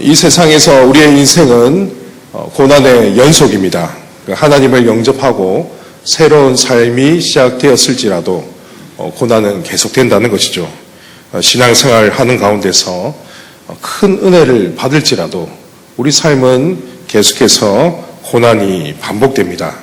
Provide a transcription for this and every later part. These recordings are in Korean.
이 세상에서 우리의 인생은 고난의 연속입니다. 하나님을 영접하고 새로운 삶이 시작되었을지라도 고난은 계속된다는 것이죠. 신앙생활을 하는 가운데서 큰 은혜를 받을지라도 우리 삶은 계속해서 고난이 반복됩니다.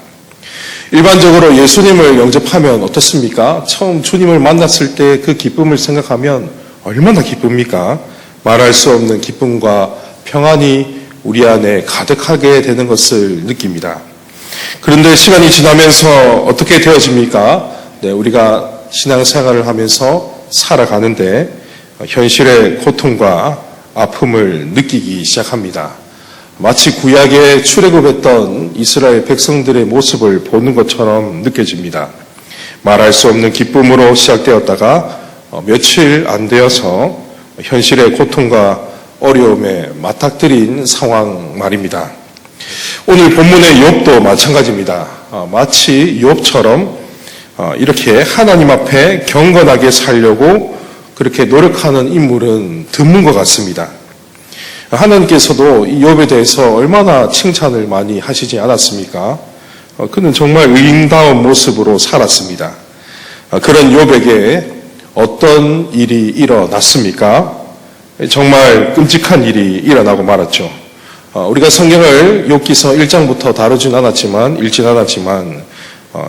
일반적으로 예수님을 영접하면 어떻습니까? 처음 주님을 만났을 때 그 기쁨을 생각하면 얼마나 기쁩니까? 말할 수 없는 기쁨과 평안이 우리 안에 가득하게 되는 것을 느낍니다. 그런데 시간이 지나면서 어떻게 되어집니까? 우리가 신앙생활을 하면서 살아가는데 현실의 고통과 아픔을 느끼기 시작합니다. 마치 구약에 출애굽했던 이스라엘 백성들의 모습을 보는 것처럼 느껴집니다. 말할 수 없는 기쁨으로 시작되었다가 며칠 안 되어서 현실의 고통과 어려움에 맞닥뜨린 상황 말입니다. 오늘 본문의 욥도 마찬가지입니다. 마치 욥처럼 이렇게 하나님 앞에 경건하게 살려고 그렇게 노력하는 인물은 드문 것 같습니다. 하나님께서도 이 욥에 대해서 얼마나 칭찬을 많이 하시지 않았습니까? 그는 정말 의인다운 모습으로 살았습니다. 그런 욥에게 어떤 일이 일어났습니까? 정말 끔찍한 일이 일어나고 말았죠. 우리가 성경을 욥기서 1장부터 다루진 않았지만 읽진 않았지만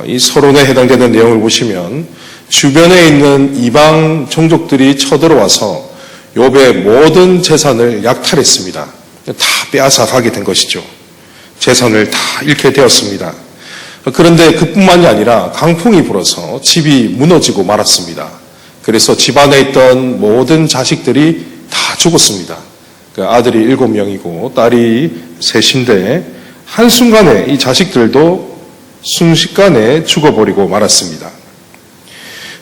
이 서론에 해당되는 내용을 보시면 주변에 있는 이방 종족들이 쳐들어와서 욥의 모든 재산을 약탈했습니다. 다 빼앗아 가게 된 것이죠. 재산을 다 잃게 되었습니다. 그런데 그뿐만이 아니라 강풍이 불어서 집이 무너지고 말았습니다. 그래서 집안에 있던 모든 자식들이 다 죽었습니다. 아들이 7명이고 딸이 3인데 한순간에 이 자식들도 순식간에 죽어버리고 말았습니다.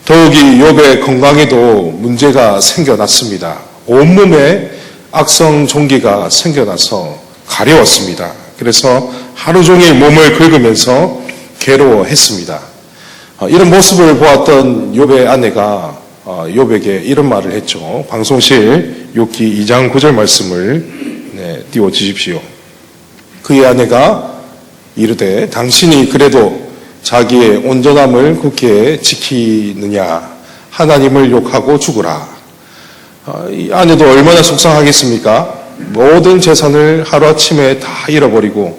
더욱이 욥의 건강에도 문제가 생겨났습니다. 온몸에 악성 종기가 생겨나서 가려웠습니다. 그래서 하루 종일 몸을 긁으면서 괴로워했습니다. 이런 모습을 보았던 욥의 아내가 욥에게 이런 말을 했죠. 방송실 욥기 2장 9절 말씀을 띄워주십시오. 그의 아내가 이르되 당신이 그래도 자기의 온전함을 굳게 지키느냐 하나님을 욕하고 죽으라. 이 아내도 얼마나 속상하겠습니까? 모든 재산을 하루아침에 다 잃어버리고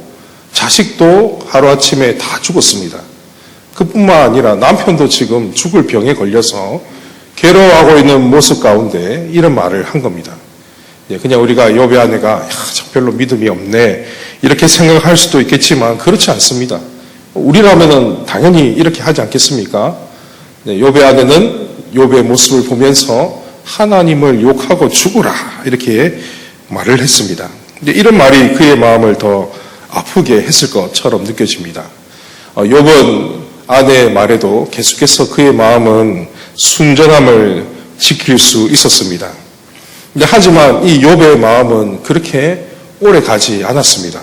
자식도 하루아침에 다 죽었습니다. 그뿐만 아니라 남편도 지금 죽을 병에 걸려서 괴로워하고 있는 모습 가운데 이런 말을 한 겁니다. 그냥 우리가 욥의 아내가 별로 믿음이 없네 이렇게 생각할 수도 있겠지만 그렇지 않습니다. 우리라면 당연히 이렇게 하지 않겠습니까? 욥의 아내는 욥의 모습을 보면서 하나님을 욕하고 죽으라 이렇게 말을 했습니다. 이런 말이 그의 마음을 더 아프게 했을 것처럼 느껴집니다. 욥은 아내의 말에도 계속해서 그의 마음은 순전함을 지킬 수 있었습니다. 하지만 이 욥의 마음은 그렇게 오래 가지 않았습니다.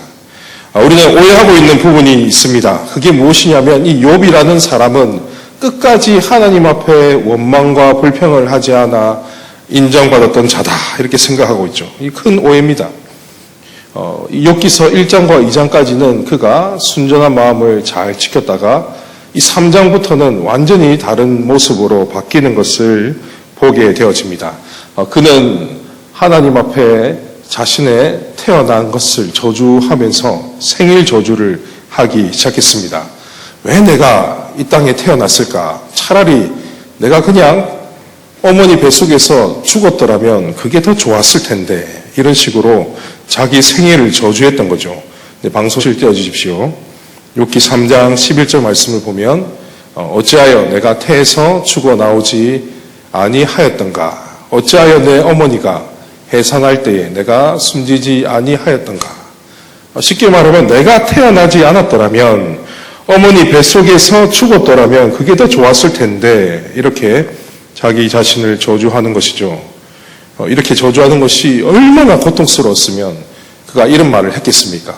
우리는 오해하고 있는 부분이 있습니다. 그게 무엇이냐면 이 욥이라는 사람은 끝까지 하나님 앞에 원망과 불평을 하지 않아 인정받았던 자다 이렇게 생각하고 있죠. 이 큰 오해입니다. 욥기서 1장과 2장까지는 그가 순전한 마음을 잘 지켰다가 이 3장부터는 완전히 다른 모습으로 바뀌는 것을 보게 되어집니다. 그는 하나님 앞에 자신의 태어난 것을 저주하면서 생일 저주를 하기 시작했습니다. 왜 내가 이 땅에 태어났을까? 차라리 내가 그냥 어머니 뱃속에서 죽었더라면 그게 더 좋았을 텐데 이런 식으로 자기 생애를 저주했던 거죠. 방송실 띄워주십시오. 욥기 3장 11절 말씀을 보면 어찌하여 내가 태에서 죽어 나오지 아니하였던가? 어찌하여 내 어머니가 해산할 때에 내가 숨지지 아니하였던가? 쉽게 말하면 내가 태어나지 않았더라면 어머니 뱃속에서 죽었더라면 그게 더 좋았을 텐데 이렇게 자기 자신을 저주하는 것이죠. 이렇게 저주하는 것이 얼마나 고통스러웠으면 그가 이런 말을 했겠습니까?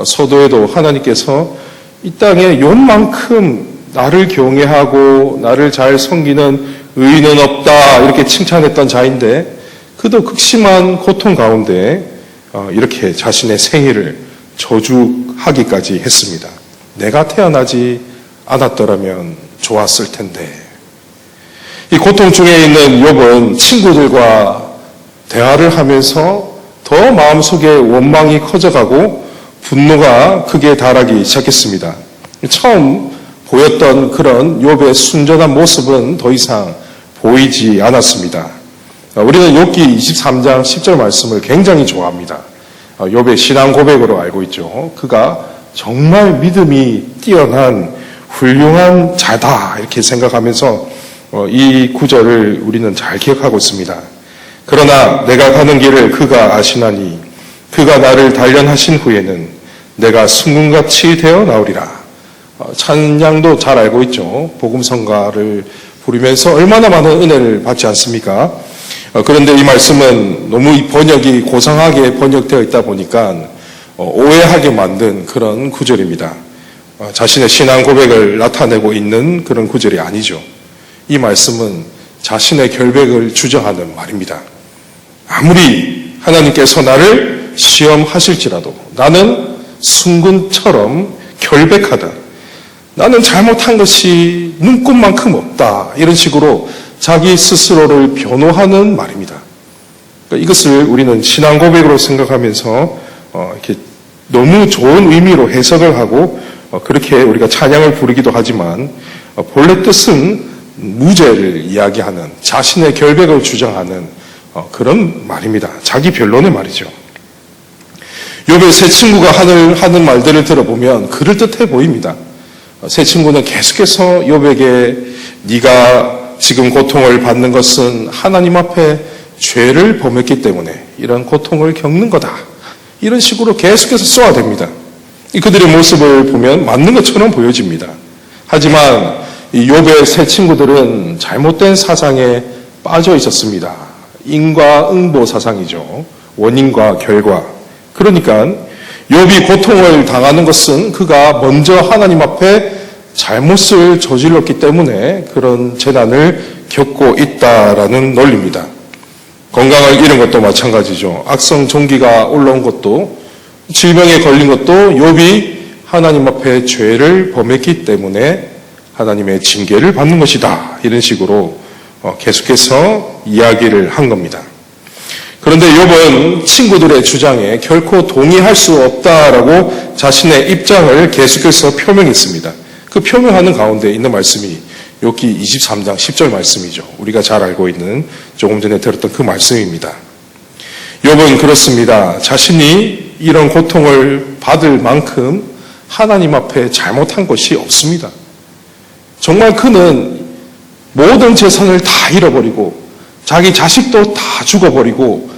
서도에도 하나님께서 이 땅에 요만큼 나를 경외하고 나를 잘 섬기는 의인은 없다 이렇게 칭찬했던 자인데 그도 극심한 고통 가운데 이렇게 자신의 생일을 저주하기까지 했습니다. 내가 태어나지 않았더라면 좋았을 텐데. 이 고통 중에 있는 욥은 친구들과 대화를 하면서 더 마음속에 원망이 커져가고 분노가 크게 달하기 시작했습니다. 처음 보였던 그런 욥의 순전한 모습은 더 이상 보이지 않았습니다. 우리는 욥기 23장 10절 말씀을 굉장히 좋아합니다. 욥의 신앙 고백으로 알고 있죠. 그가 정말 믿음이 뛰어난 훌륭한 자다 이렇게 생각하면서 이 구절을 우리는 잘 기억하고 있습니다. 그러나 내가 가는 길을 그가 아시나니 그가 나를 단련하신 후에는 내가 순금같이 되어 나오리라. 찬양도 잘 알고 있죠. 복음성가를 부르면서 얼마나 많은 은혜를 받지 않습니까? 그런데 이 말씀은 너무 이 번역이 고상하게 번역되어 있다 보니까 오해하게 만든 그런 구절입니다. 자신의 신앙 고백을 나타내고 있는 그런 구절이 아니죠. 이 말씀은 자신의 결백을 주장하는 말입니다. 아무리 하나님께서 나를 시험하실지라도 나는 순금처럼 결백하다. 나는 잘못한 것이 눈꼽만큼 없다. 이런 식으로 자기 스스로를 변호하는 말입니다. 그러니까 이것을 우리는 신앙 고백으로 생각하면서 이렇게 너무 좋은 의미로 해석을 하고 그렇게 우리가 찬양을 부르기도 하지만 본래 뜻은 무죄를 이야기하는 자신의 결백을 주장하는 그런 말입니다. 자기 변론의 말이죠. 욥의 세 친구가 하는 말들을 들어보면 그럴듯해 보입니다. 세 친구는 계속해서 욥에게 네가 지금 고통을 받는 것은 하나님 앞에 죄를 범했기 때문에 이런 고통을 겪는 거다. 이런 식으로 계속해서 쏘아댑니다. 그들의 모습을 보면 맞는 것처럼 보여집니다. 하지만 이 욥의 세 친구들은 잘못된 사상에 빠져 있었습니다. 인과응보 사상이죠. 원인과 결과. 그러니까 욥이 고통을 당하는 것은 그가 먼저 하나님 앞에 잘못을 저질렀기 때문에 그런 재난을 겪고 있다라는 논리입니다. 건강을 잃은 것도 마찬가지죠. 악성 종기가 올라온 것도 질병에 걸린 것도 욥이 하나님 앞에 죄를 범했기 때문에 하나님의 징계를 받는 것이다. 이런 식으로 계속해서 이야기를 한 겁니다. 그런데 욥은 친구들의 주장에 결코 동의할 수 없다라고 자신의 입장을 계속해서 표명했습니다. 그 표명하는 가운데 있는 말씀이 욥기 23장 10절 말씀이죠. 우리가 잘 알고 있는 조금 전에 들었던 그 말씀입니다. 욥은 그렇습니다. 자신이 이런 고통을 받을 만큼 하나님 앞에 잘못한 것이 없습니다. 정말 그는 모든 재산을 다 잃어버리고 자기 자식도 다 죽어버리고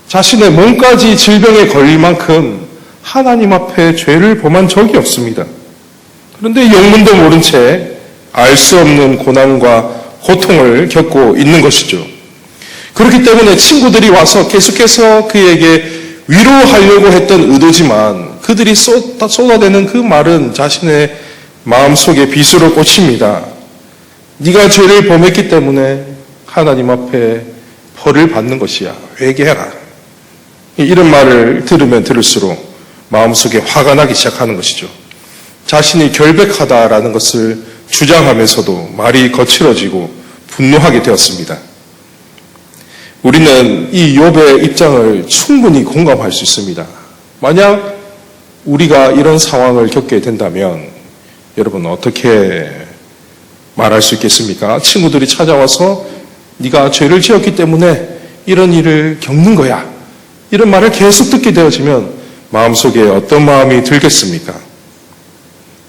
자신의 몸까지 질병에 걸릴 만큼 하나님 앞에 죄를 범한 적이 없습니다. 그런데 영문도 모른 채 알 수 없는 고난과 고통을 겪고 있는 것이죠. 그렇기 때문에 친구들이 와서 계속해서 그에게 위로하려고 했던 의도지만 그들이 쏟아내는 그 말은 자신의 마음속에 비수로 꽂힙니다. 네가 죄를 범했기 때문에 하나님 앞에 벌을 받는 것이야. 회개해라. 이런 말을 들으면 들을수록 마음속에 화가 나기 시작하는 것이죠. 자신이 결백하다라는 것을 주장하면서도 말이 거칠어지고 분노하게 되었습니다. 우리는 이 욥의 입장을 충분히 공감할 수 있습니다. 만약 우리가 이런 상황을 겪게 된다면 여러분 어떻게 말할 수 있겠습니까? 친구들이 찾아와서 네가 죄를 지었기 때문에 이런 일을 겪는 거야. 이런 말을 계속 듣게 되어지면 마음속에 어떤 마음이 들겠습니까?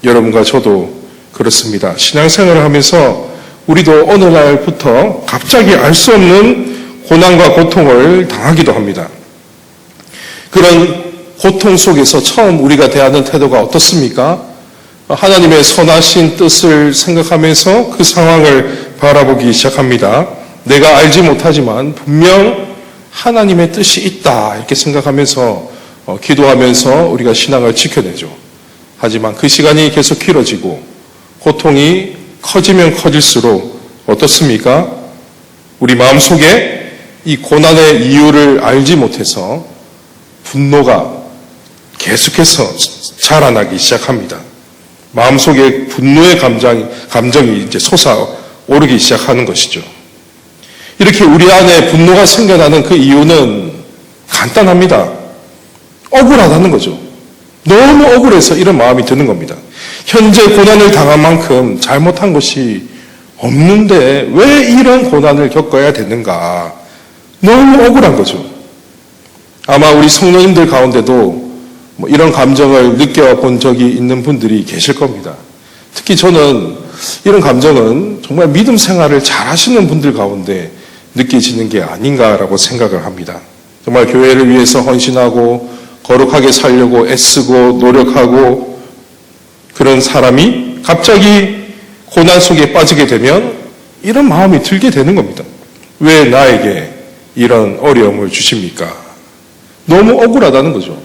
여러분과 저도 그렇습니다. 신앙생활을 하면서 우리도 어느 날부터 갑자기 알 수 없는 고난과 고통을 당하기도 합니다. 그런 고통 속에서 처음 우리가 대하는 태도가 어떻습니까? 하나님의 선하신 뜻을 생각하면서 그 상황을 바라보기 시작합니다. 내가 알지 못하지만 분명 하나님의 뜻이 있다 이렇게 생각하면서 기도하면서 우리가 신앙을 지켜내죠. 하지만 그 시간이 계속 길어지고 고통이 커지면 커질수록 어떻습니까? 우리 마음속에 이 고난의 이유를 알지 못해서 분노가 계속해서 자라나기 시작합니다. 마음속에 분노의 감정이 이제 솟아오르기 시작하는 것이죠. 이렇게 우리 안에 분노가 생겨나는 그 이유는 간단합니다. 억울하다는 거죠. 너무 억울해서 이런 마음이 드는 겁니다. 현재 고난을 당한 만큼 잘못한 것이 없는데 왜 이런 고난을 겪어야 되는가? 너무 억울한 거죠. 아마 우리 성도님들 가운데도 이런 감정을 느껴본 적이 있는 분들이 계실 겁니다. 특히 저는 이런 감정은 정말 믿음 생활을 잘 하시는 분들 가운데 느껴지는 게 아닌가라고 생각을 합니다. 정말 교회를 위해서 헌신하고 거룩하게 살려고 애쓰고 노력하고 그런 사람이 갑자기 고난 속에 빠지게 되면 이런 마음이 들게 되는 겁니다. 왜 나에게 이런 어려움을 주십니까? 너무 억울하다는 거죠.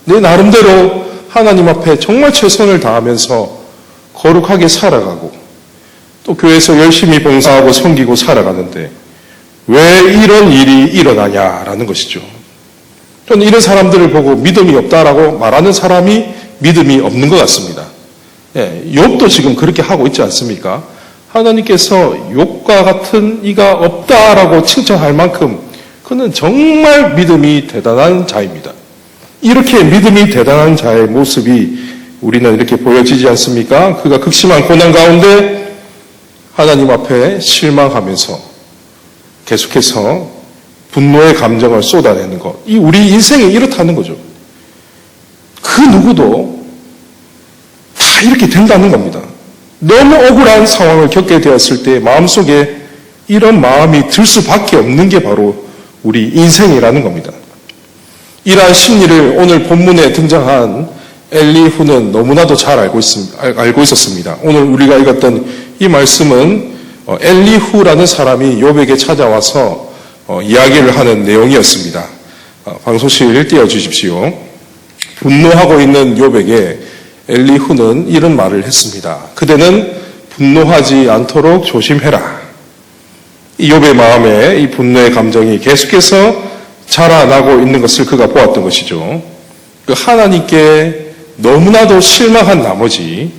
내 나름대로 하나님 앞에 정말 최선을 다하면서 거룩하게 살아가고 또 교회에서 열심히 봉사하고 섬기고 살아가는데 왜 이런 일이 일어나냐라는 것이죠. 저는 이런 사람들을 보고 믿음이 없다라고 말하는 사람이 믿음이 없는 것 같습니다. 욥도 지금 그렇게 하고 있지 않습니까? 하나님께서 욥과 같은 이가 없다라고 칭찬할 만큼 그는 정말 믿음이 대단한 자입니다. 이렇게 믿음이 대단한 자의 모습이 우리는 이렇게 보여지지 않습니까? 그가 극심한 고난 가운데 하나님 앞에 실망하면서 계속해서 분노의 감정을 쏟아내는 것. 이 우리 인생이 이렇다는 거죠. 그 누구도 다 이렇게 된다는 겁니다. 너무 억울한 상황을 겪게 되었을 때 마음속에 이런 마음이 들 수밖에 없는 게 바로 우리 인생이라는 겁니다. 이러한 심리를 오늘 본문에 등장한 엘리후는 너무나도 잘 알고 있었습니다. 오늘 우리가 읽었던 이 말씀은 엘리후라는 사람이 욥에게 찾아와서 이야기를 하는 내용이었습니다. 방송실 띄워주십시오. 분노하고 있는 욥에게 엘리후는 이런 말을 했습니다. 그대는 분노하지 않도록 조심해라. 이 욥의 마음에 이 분노의 감정이 계속해서 자라나고 있는 것을 그가 보았던 것이죠. 그 하나님께 너무나도 실망한 나머지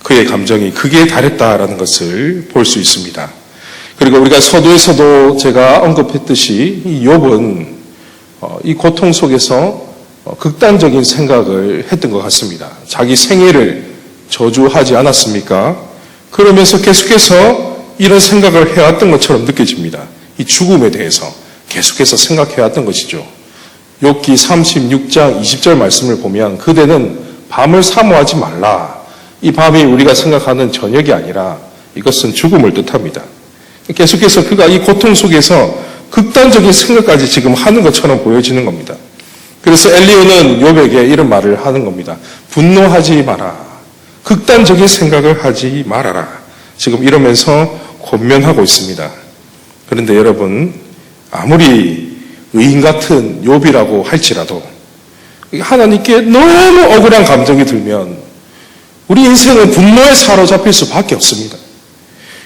그의 감정이 극에 달했다라는 것을 볼 수 있습니다. 그리고 우리가 서두에서도 제가 언급했듯이 이 욥은 이 고통 속에서 극단적인 생각을 했던 것 같습니다. 자기 생애를 저주하지 않았습니까? 그러면서 계속해서 이런 생각을 해왔던 것처럼 느껴집니다. 이 죽음에 대해서 계속해서 생각해왔던 것이죠. 욥기 36장 20절 말씀을 보면 그대는 밤을 사모하지 말라. 이 밤이 우리가 생각하는 저녁이 아니라 이것은 죽음을 뜻합니다. 계속해서 그가 이 고통 속에서 극단적인 생각까지 지금 하는 것처럼 보여지는 겁니다. 그래서 엘리후는 욥에게 이런 말을 하는 겁니다. 분노하지 마라. 극단적인 생각을 하지 말아라. 지금 이러면서 권면하고 있습니다. 그런데 여러분, 아무리 의인 같은 욥이라고 할지라도 하나님께 너무 억울한 감정이 들면 우리 인생은 분노에 사로잡힐 수밖에 없습니다.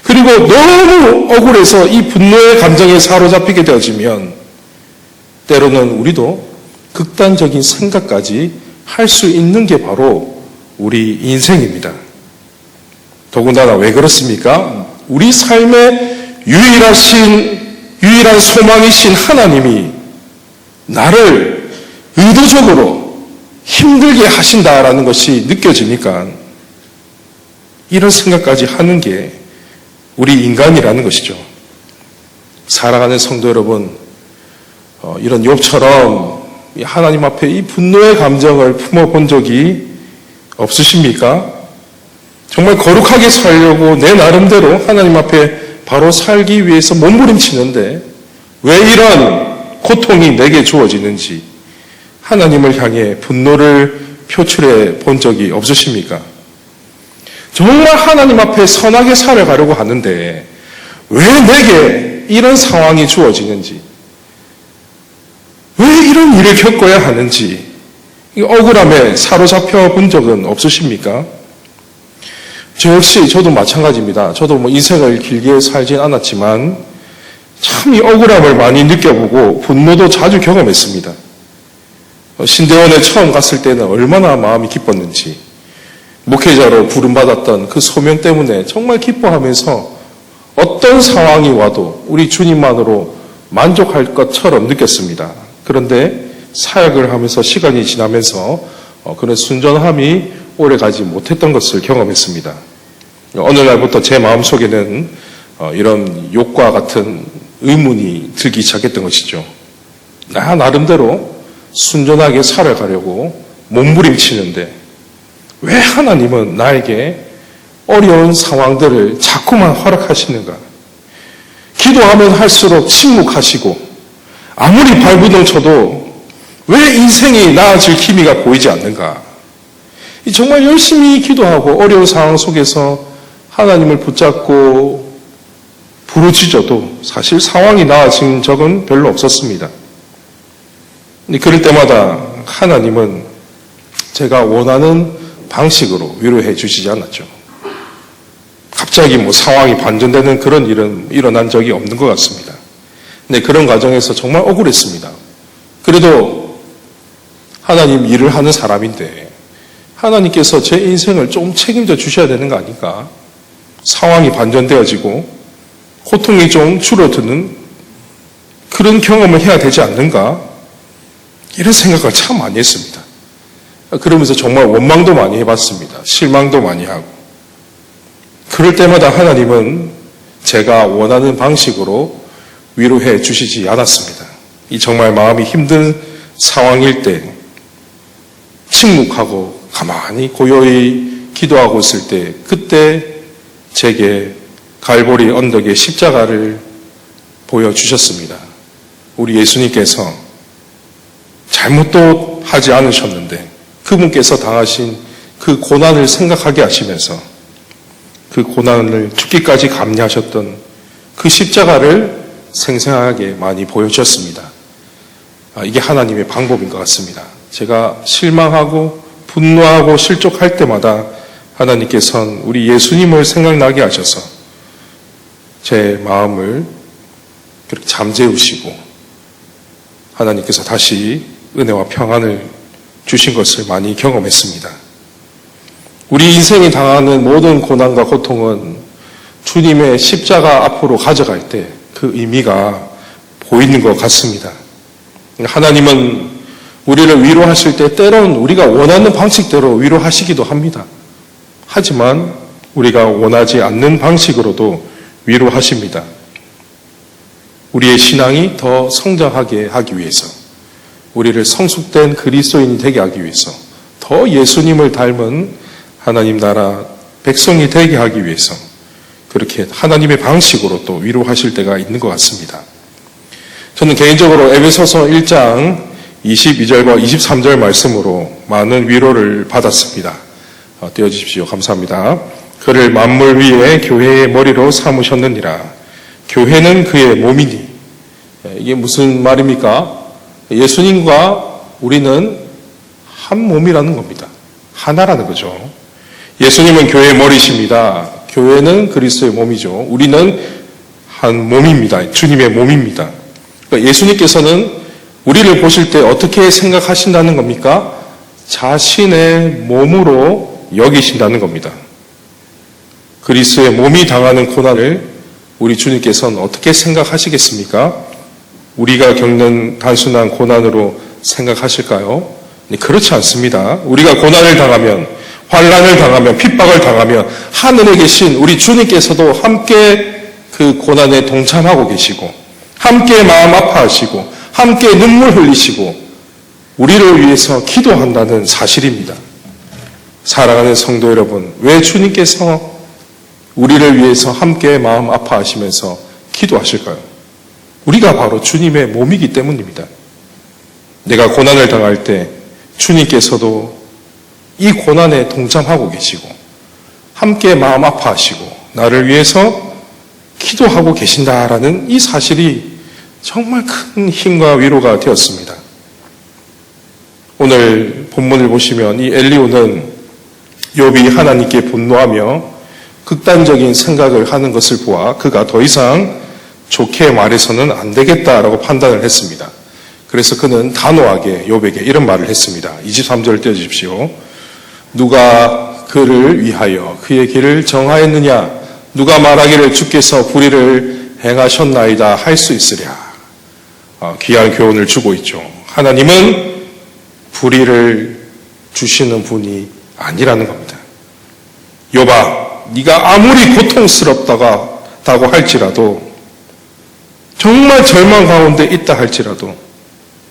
그리고 너무 억울해서 이 분노의 감정에 사로잡히게 되어지면 때로는 우리도 극단적인 생각까지 할 수 있는 게 바로 우리 인생입니다. 더군다나 왜 그렇습니까? 우리 삶의 유일한 소망이신 하나님이 나를 의도적으로 힘들게 하신다라는 것이 느껴지니까 이런 생각까지 하는 게 우리 인간이라는 것이죠. 사랑하는 성도 여러분, 이런 욥처럼 하나님 앞에 이 분노의 감정을 품어본 적이 없으십니까? 정말 거룩하게 살려고 내 나름대로 하나님 앞에 바로 살기 위해서 몸부림치는데 왜 이런 고통이 내게 주어지는지 하나님을 향해 분노를 표출해 본 적이 없으십니까? 정말 하나님 앞에 선하게 살아가려고 하는데 왜 내게 이런 상황이 주어지는지, 왜 이런 일을 겪어야 하는지 억울함에 사로잡혀 본 적은 없으십니까? 저 역시 저도 마찬가지입니다. 저도 인생을 길게 살진 않았지만 참 이 억울함을 많이 느껴보고 분노도 자주 경험했습니다. 신대원에 처음 갔을 때는 얼마나 마음이 기뻤는지, 목회자로 부름받았던 그 소명 때문에 정말 기뻐하면서 어떤 상황이 와도 우리 주님만으로 만족할 것처럼 느꼈습니다. 그런데 사역을 하면서 시간이 지나면서 그런 순전함이 오래가지 못했던 것을 경험했습니다. 어느 날부터 제 마음속에는 이런 욕과 같은 의문이 들기 시작했던 것이죠. 나 나름대로 순전하게 살아가려고 몸부림치는데 왜 하나님은 나에게 어려운 상황들을 자꾸만 허락하시는가? 기도하면 할수록 침묵하시고 아무리 발부둥 쳐도 왜 인생이 나아질 기미가 보이지 않는가? 정말 열심히 기도하고 어려운 상황 속에서 하나님을 붙잡고 부르짖어도 사실 상황이 나아진 적은 별로 없었습니다. 그럴 때마다 하나님은 제가 원하는 방식으로 위로해 주시지 않았죠. 갑자기 상황이 반전되는 그런 일은 일어난 적이 없는 것 같습니다. 근데 그런 과정에서 정말 억울했습니다. 그래도 하나님 일을 하는 사람인데 하나님께서 제 인생을 좀 책임져 주셔야 되는 거 아닌가? 상황이 반전되어지고 고통이 좀 줄어드는 그런 경험을 해야 되지 않는가? 이런 생각을 참 많이 했습니다. 그러면서 정말 원망도 많이 해봤습니다. 실망도 많이 하고. 그럴 때마다 하나님은 제가 원하는 방식으로 위로해 주시지 않았습니다. 이 정말 마음이 힘든 상황일 때 침묵하고 가만히 고요히 기도하고 있을 때 그때 제게 갈보리 언덕의 십자가를 보여주셨습니다. 우리 예수님께서 잘못도 하지 않으셨는데 그분께서 당하신 그 고난을 생각하게 하시면서 그 고난을 죽기까지 감내하셨던 그 십자가를 생생하게 많이 보여주셨습니다. 이게 하나님의 방법인 것 같습니다. 제가 실망하고 분노하고 실족할 때마다 하나님께서는 우리 예수님을 생각나게 하셔서 제 마음을 그렇게 잠재우시고 하나님께서 다시 은혜와 평안을 주신 것을 많이 경험했습니다. 우리 인생이 당하는 모든 고난과 고통은 주님의 십자가 앞으로 가져갈 때 그 의미가 보이는 것 같습니다. 하나님은 우리를 위로하실 때 때론 우리가 원하는 방식대로 위로하시기도 합니다. 하지만 우리가 원하지 않는 방식으로도 위로하십니다. 우리의 신앙이 더 성장하게 하기 위해서, 우리를 성숙된 그리스도인이 되게 하기 위해서, 더 예수님을 닮은 하나님 나라 백성이 되게 하기 위해서 그렇게 하나님의 방식으로 또 위로하실 때가 있는 것 같습니다. 저는 개인적으로 에베소서 1장 22절과 23절 말씀으로 많은 위로를 받았습니다. 띄워주십시오. 감사합니다. 그를 만물 위에 교회의 머리로 삼으셨느니라. 교회는 그의 몸이니. 이게 무슨 말입니까? 예수님과 우리는 한 몸이라는 겁니다. 하나라는 거죠. 예수님은 교회의 머리십니다. 교회는 그리스도의 몸이죠. 우리는 한 몸입니다. 주님의 몸입니다. 그러니까 예수님께서는 우리를 보실 때 어떻게 생각하신다는 겁니까? 자신의 몸으로 여기신다는 겁니다. 그리스도의 몸이 당하는 고난을 우리 주님께서는 어떻게 생각하시겠습니까? 우리가 겪는 단순한 고난으로 생각하실까요? 그렇지 않습니다. 우리가 고난을 당하면, 환난을 당하면, 핍박을 당하면 하늘에 계신 우리 주님께서도 함께 그 고난에 동참하고 계시고 함께 마음 아파하시고 함께 눈물 흘리시고 우리를 위해서 기도한다는 사실입니다. 사랑하는 성도 여러분, 왜 주님께서 우리를 위해서 함께 마음 아파하시면서 기도하실까요? 우리가 바로 주님의 몸이기 때문입니다. 내가 고난을 당할 때 주님께서도 이 고난에 동참하고 계시고 함께 마음 아파하시고 나를 위해서 기도하고 계신다라는 이 사실이 정말 큰 힘과 위로가 되었습니다. 오늘 본문을 보시면 이 엘리후는 욥이 하나님께 분노하며 극단적인 생각을 하는 것을 보아 그가 더 이상 좋게 말해서는 안 되겠다라고 판단을 했습니다. 그래서 그는 단호하게 욥에게 이런 말을 했습니다. 23절을 떼어주십시오. 누가 그를 위하여 그의 길을 정하였느냐? 누가 말하기를 주께서 불의를 행하셨나이다 할 수 있으랴. 귀한 교훈을 주고 있죠. 하나님은 불의를 주시는 분이 아니라는 겁니다. 욥아, 네가 아무리 고통스럽다고 할지라도, 정말 절망 가운데 있다 할지라도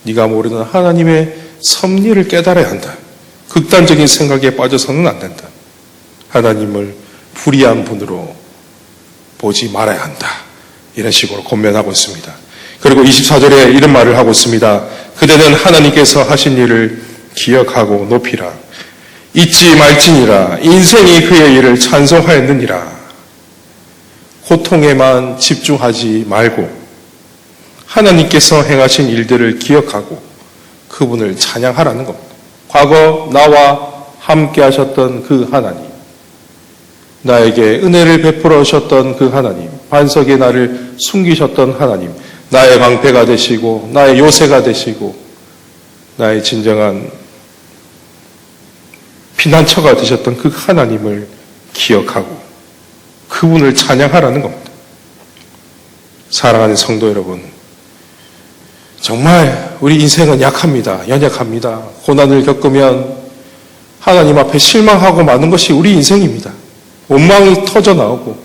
네가 모르는 하나님의 섭리를 깨달아야 한다. 극단적인 생각에 빠져서는 안 된다. 하나님을 불의한 분으로 보지 말아야 한다. 이런 식으로 권면하고 있습니다. 그리고 24절에 이런 말을 하고 있습니다. 그대는 하나님께서 하신 일을 기억하고 높이라. 잊지 말지니라. 인생이 그의 일을 찬송하였느니라. 고통에만 집중하지 말고 하나님께서 행하신 일들을 기억하고 그분을 찬양하라는 겁니다. 과거 나와 함께 하셨던 그 하나님, 나에게 은혜를 베풀어 주셨던 그 하나님, 반석에 나를 숨기셨던 하나님, 나의 방패가 되시고 나의 요새가 되시고 나의 진정한 피난처가 되셨던 그 하나님을 기억하고 그분을 찬양하라는 겁니다. 사랑하는 성도 여러분, 정말 우리 인생은 약합니다. 연약합니다. 고난을 겪으면 하나님 앞에 실망하고 마는 것이 우리 인생입니다. 원망이 터져 나오고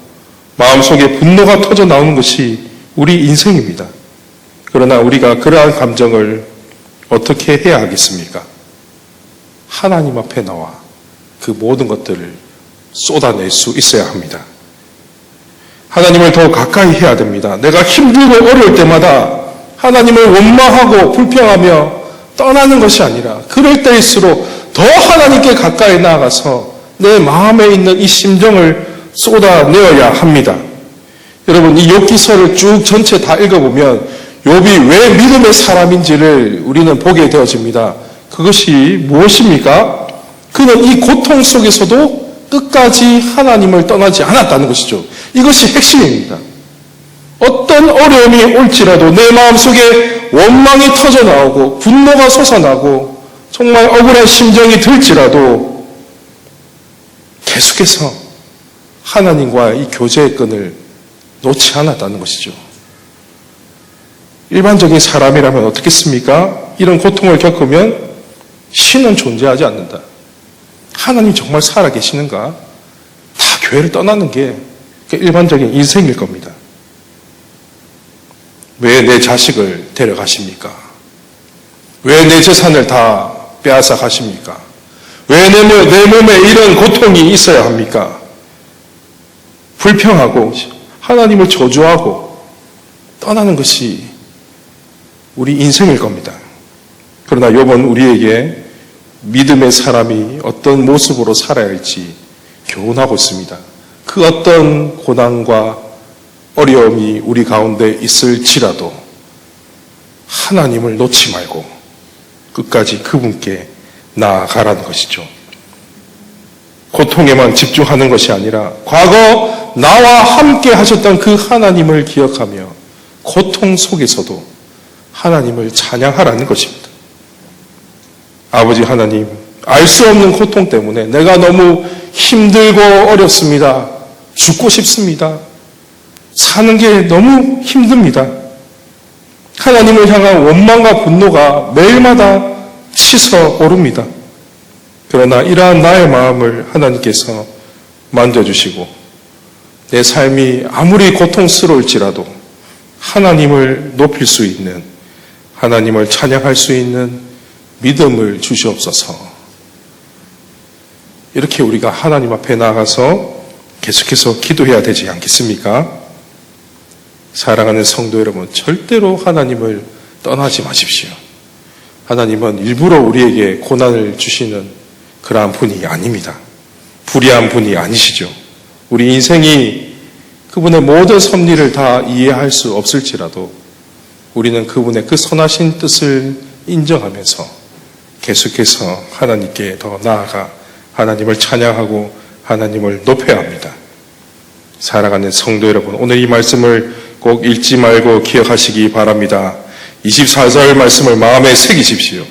마음속에 분노가 터져 나오는 것이 우리 인생입니다. 그러나 우리가 그러한 감정을 어떻게 해야 하겠습니까? 하나님 앞에 나와 그 모든 것들을 쏟아낼 수 있어야 합니다. 하나님을 더 가까이 해야 됩니다. 내가 힘들고 어려울 때마다 하나님을 원망하고 불평하며 떠나는 것이 아니라 그럴 때일수록 더 하나님께 가까이 나아가서 내 마음에 있는 이 심정을 쏟아내어야 합니다. 여러분, 이 욥기서를 쭉 전체 다 읽어보면 욥이 왜 믿음의 사람인지를 우리는 보게 되어집니다. 그것이 무엇입니까? 그는 이 고통 속에서도 끝까지 하나님을 떠나지 않았다는 것이죠. 이것이 핵심입니다. 어떤 어려움이 올지라도 내 마음속에 원망이 터져 나오고 분노가 솟아나고 정말 억울한 심정이 들지라도 계속해서 하나님과 이 교제의 끈을 놓지 않았다는 것이죠. 일반적인 사람이라면 어떻겠습니까? 이런 고통을 겪으면 신은 존재하지 않는다. 하나님 정말 살아계시는가? 다 교회를 떠나는 게 일반적인 인생일 겁니다. 왜 내 자식을 데려가십니까? 왜 내 재산을 다 빼앗아 가십니까? 왜 내 몸에 이런 고통이 있어야 합니까? 불평하고 하나님을 저주하고 떠나는 것이 우리 인생일 겁니다. 그러나 욥은 우리에게 믿음의 사람이 어떤 모습으로 살아야 할지 교훈하고 있습니다. 그 어떤 고난과 어려움이 우리 가운데 있을지라도 하나님을 놓지 말고 끝까지 그분께 나아가라는 것이죠. 고통에만 집중하는 것이 아니라 과거 나와 함께 하셨던 그 하나님을 기억하며 고통 속에서도 하나님을 찬양하라는 것입니다. 아버지 하나님, 알 수 없는 고통 때문에 내가 너무 힘들고 어렵습니다. 죽고 싶습니다. 사는 게 너무 힘듭니다. 하나님을 향한 원망과 분노가 매일마다 치서 오릅니다. 그러나 이러한 나의 마음을 하나님께서 만져주시고 내 삶이 아무리 고통스러울지라도 하나님을 높일 수 있는, 하나님을 찬양할 수 있는 믿음을 주시옵소서. 이렇게 우리가 하나님 앞에 나아가서 계속해서 기도해야 되지 않겠습니까? 사랑하는 성도 여러분, 절대로 하나님을 떠나지 마십시오. 하나님은 일부러 우리에게 고난을 주시는 그러한 분이 아닙니다. 불의한 분이 아니시죠. 우리 인생이 그분의 모든 섭리를 다 이해할 수 없을지라도 우리는 그분의 그 선하신 뜻을 인정하면서 계속해서 하나님께 더 나아가 하나님을 찬양하고 하나님을 높여야 합니다. 사랑하는 성도 여러분, 오늘 이 말씀을 꼭 잊지 말고 기억하시기 바랍니다. 24절 말씀을 마음에 새기십시오.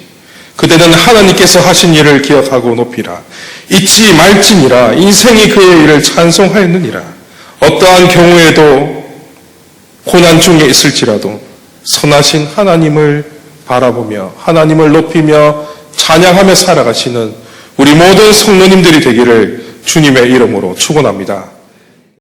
그대는 하나님께서 하신 일을 기억하고 높이라. 잊지 말지니라. 인생이 그의 일을 찬송하였느니라. 어떠한 경우에도 고난 중에 있을지라도 선하신 하나님을 바라보며 하나님을 높이며 찬양하며 살아가시는 우리 모든 성도님들이 되기를 주님의 이름으로 축원합니다.